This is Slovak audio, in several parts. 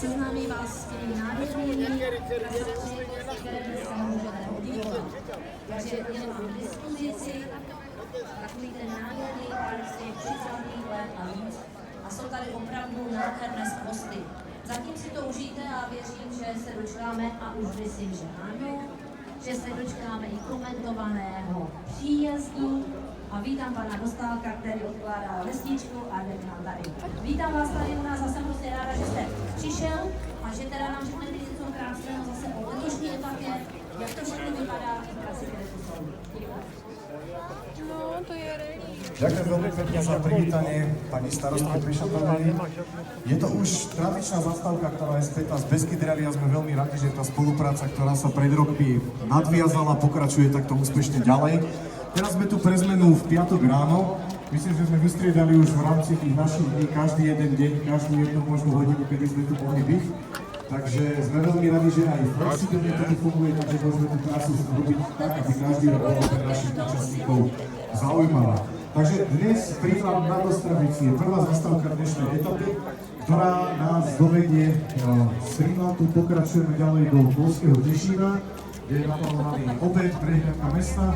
seznámí vás s těmi nádhernými krasami, které dneska můžete obdivovat. Takže jen mám k dispozici takový ten nádherný park z těch 30. let a víc. A jsou tady opravdu nádherné skvosty. Zatím si to užijte a věřím, že se dočkáme, a už myslím, že ano, že se dočkáme i komentovaného příjezdu. A vítám pana Dostálka, který odkládá vestičku a jde k nám tady. Vítám vás tady u nás, zase moc ráda, že jste přišel a že teda nám řeknete něco krásného zase o letošní etapě, jak to všechno vypadá a krásy, které tu jsou. No, to je rally. Ďakujem veľmi pekne za privítanie pani starostky Prišatovej. Je to už tradičná zastávka, ktorá je spätá z Beskyd Rally a sme veľmi radi, že tá spolupráca, ktorá sa pred rokmi nadviazala, pokračuje takto úspešne ďalej. Teraz sme tu pre zmenu v piatok ráno. Myslím, že sme vystriedali už v rámci tých našich dní každý jeden deň, každú jednu možnú hodinu, kedy sme tu mohli byť. Takže sme veľmi radi, že aj flexibilne to tu funguje, takže môžeme tú trasu robiť tak, aby každý rok bolo pre našich účastníkov zaujímavá. Takže dnes príklad na Dostravici je prvá zastávka dnešnej etapy, ktorá nás dovedie z Trinlandu. Pokračujeme ďalej do Polského Tešína, kde je naplánovaný obed, prehliadka mesta.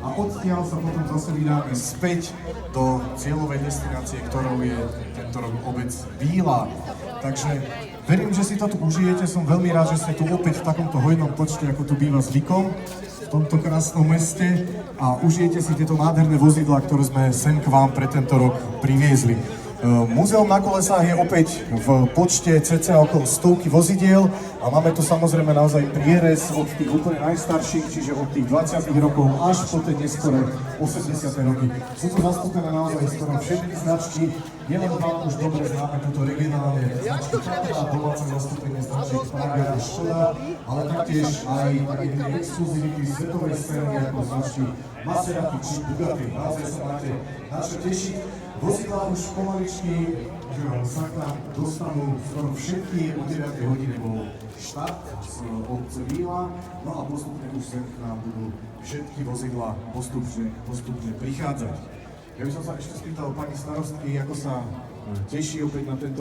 A odtiaľ sa potom zase vydáme späť do cieľovej destinácie, ktorou je tento rok obec Bíla. Takže verím, že si to tu užijete. Som veľmi rád, že ste tu opäť v takomto hojnom počte, ako tu býva zvykom v tomto krásnom meste. A užijete si tieto nádherné vozidlá, ktoré sme sem k vám pre tento rok priviezli. Múzeum na kolesách je opäť v počte cca okolo 100 vozidiel a máme tu samozrejme naozaj prierez od tých úplne najstarších, čiže od tých 20 rokov až po tie neskoré 80. roky. Sú tu zastúpené naozaj skoro všetky značky, nielen vám už dobre známe túto regionálne značky Tatra, domáce zastúpenie značiek Praga a Škoda, ale taktiež aj také exkluzivity svetovej scény ako značky Maserati či Bugatti. Naozaj sa máte na čo tešiť. Vozidlá už pomaličky sa k nám dostanú skoro všetky. O 9 hodine bol štart z obce Bíla, no a postupne už sem k nám budú všetky vozidlá postupne prichádzať. Ja by som sa ešte spýtal pani starostky, ako sa teší opäť na tento